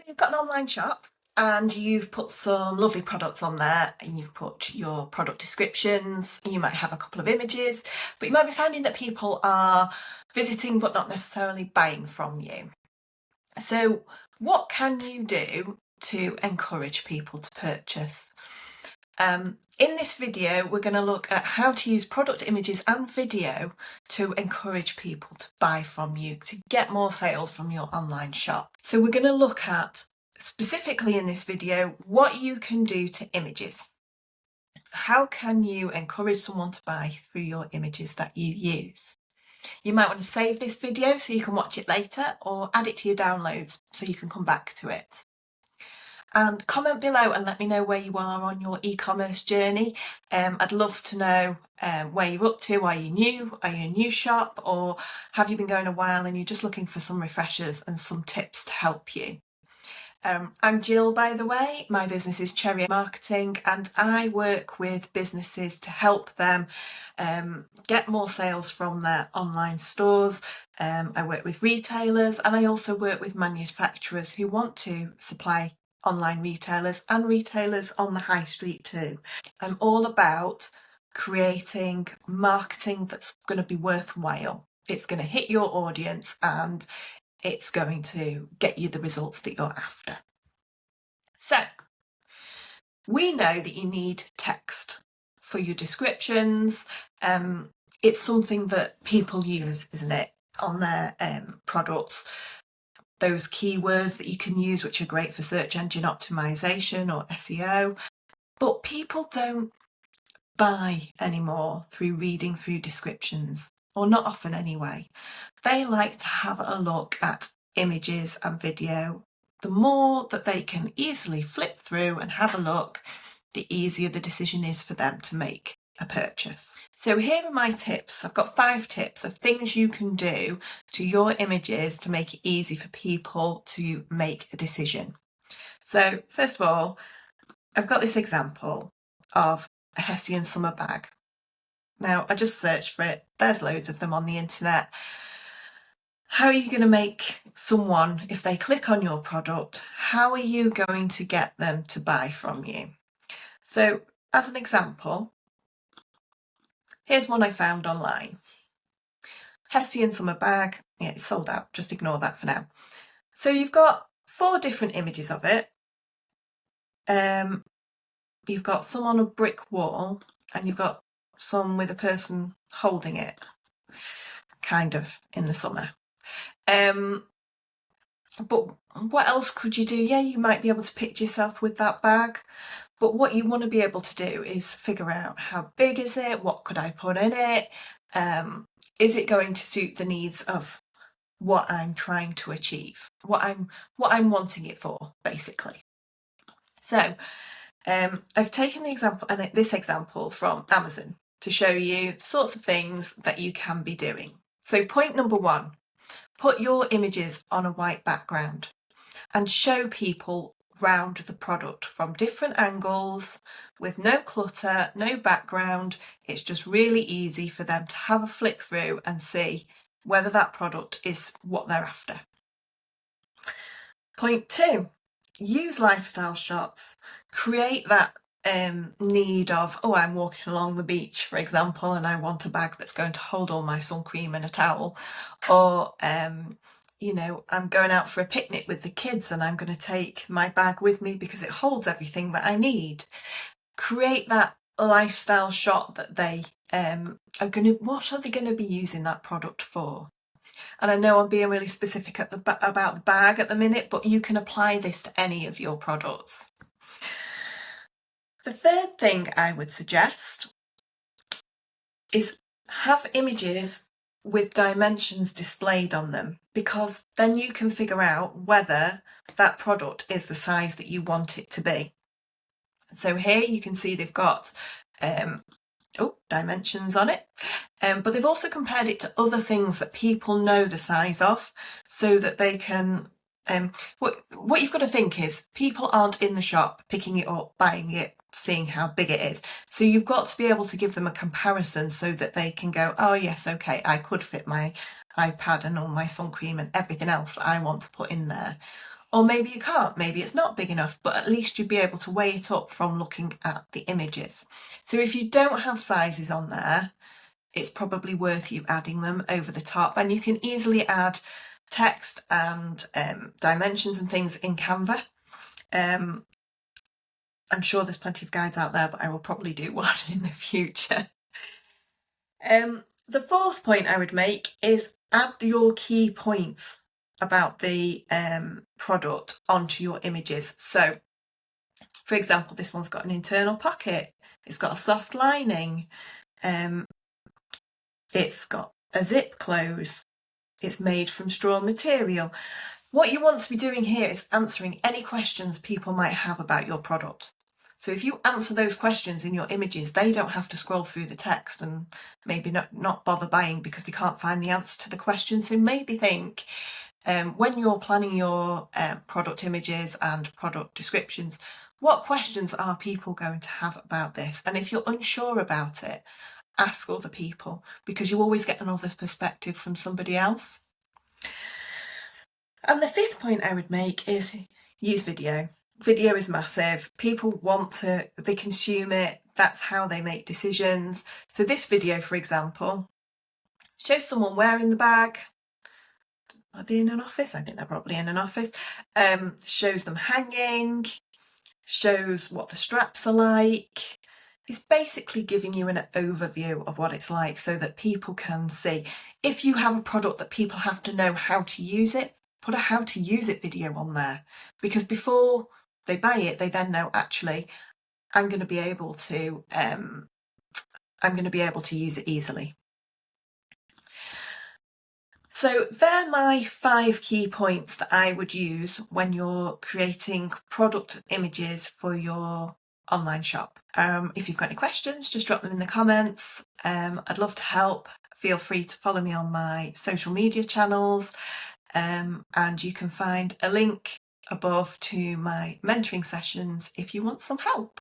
you've got an online shop and you've put some lovely products on there and you've put your product descriptions, you might have a couple of images, but you might be finding that people are visiting but not necessarily buying from you. So what can you do to encourage people to purchase? In this video, we're going to look at how to use product images and video to encourage people to buy from you, to get more sales from your online shop. So we're going to look at, specifically in this video, what you can do to images. How can you encourage someone to buy through your images that you use? You might want to save this video so you can watch it later, or add it to your downloads so you can come back to it. And comment below and let me know where you are on your e-commerce journey. I'd love to know where you're up to. Are you new? Are you a new shop? Or have you been going a while and you're just looking for some refreshers and some tips to help you? I'm Jill, by the way. My business is Cherry Marketing and I work with businesses to help them get more sales from their online stores. I work with retailers and I also work with manufacturers who want to supply online retailers and retailers on the high street too. I'm all about creating marketing that's going to be worthwhile. It's going to hit your audience and it's going to get you the results that you're after. So we know that you need text for your descriptions. It's something that people use, isn't it, on their products. Those keywords that you can use, which are great for search engine optimization or SEO. But people don't buy anymore through reading through descriptions, or not often anyway. They like to have a look at images and video. The more that they can easily flip through and have a look, the easier the decision is for them to make a purchase. So here are my tips. I've got 5 tips of things you can do to your images to make it easy for people to make a decision. So first of all, I've got this example of a Hessian summer bag. Now I just searched for it. There's loads of them on the internet. How are you going to make someone, if they click on your product, how are you going to get them to buy from you? So as an example, here's one I found online. Hessian summer bag. Yeah, it's sold out. Just ignore that for now. So you've got 4 different images of it. You've got some on a brick wall and you've got some with a person holding it, kind of in the summer. But what else could you do? Yeah, you might be able to picture yourself with that bag. But what you want to be able to do is figure out how big is it? What could I put in it? Is it going to suit the needs of what I'm trying to achieve? What I'm wanting it for, basically. So I've taken this example from Amazon to show you the sorts of things that you can be doing. So point number 1, put your images on a white background and show people round the product from different angles with no clutter, no background. It's just really easy for them to have a flick through and see whether that product is what they're after. Point 2, use lifestyle shots. Create that need of, oh, I'm walking along the beach, for example, and I want a bag that's going to hold all my sun cream and a towel. Or you know, I'm going out for a picnic with the kids and I'm going to take my bag with me because it holds everything that I need. Create that lifestyle shot that they what are they going to be using that product for? And I know I'm being really specific about the bag at the minute, but you can apply this to any of your products. The third thing I would suggest is have images with dimensions displayed on them, because then you can figure out whether that product is the size that you want it to be. So here you can see they've got dimensions on it, but they've also compared it to other things that people know the size of, so that they can what you've got to think is people aren't in the shop picking it up, buying it, seeing how big it is. So you've got to be able to give them a comparison so that they can go, oh yes, okay, I could fit my iPad and all my sun cream and everything else that I want to put in there. Or maybe you can't, maybe it's not big enough, but at least you'd be able to weigh it up from looking at the images. So if you don't have sizes on there, it's probably worth you adding them over the top, and you can easily add text and dimensions and things in Canva. I'm sure there's plenty of guides out there, but I will probably do one in the future. The fourth point I would make is add your key points about the product onto your images. So, for example, this one's got an internal pocket, it's got a soft lining, it's got a zip close, it's made from straw material. What you want to be doing here is answering any questions people might have about your product. So if you answer those questions in your images, they don't have to scroll through the text and maybe not bother buying because they can't find the answer to the question. So maybe think, when you're planning your product images and product descriptions, what questions are people going to have about this? And if you're unsure about it, ask other people, because you always get another perspective from somebody else. And the fifth point I would make is use video. Video is massive. People they consume it. That's how they make decisions. So this video, for example, shows someone wearing the bag. Are they in an office? I think they're probably in an office. Shows them hanging, shows what the straps are like. It's basically giving you an overview of what it's like so that people can see. If you have a product that people have to know how to use it, put a how to use it video on there, because before they buy it, they then know, actually, I'm going to be able to use it easily. So they're my 5 key points that I would use when you're creating product images for your online shop. If you've got any questions, just drop them in the comments. I'd love to help. Feel free to follow me on my social media channels, and you can find a link above to my mentoring sessions if you want some help.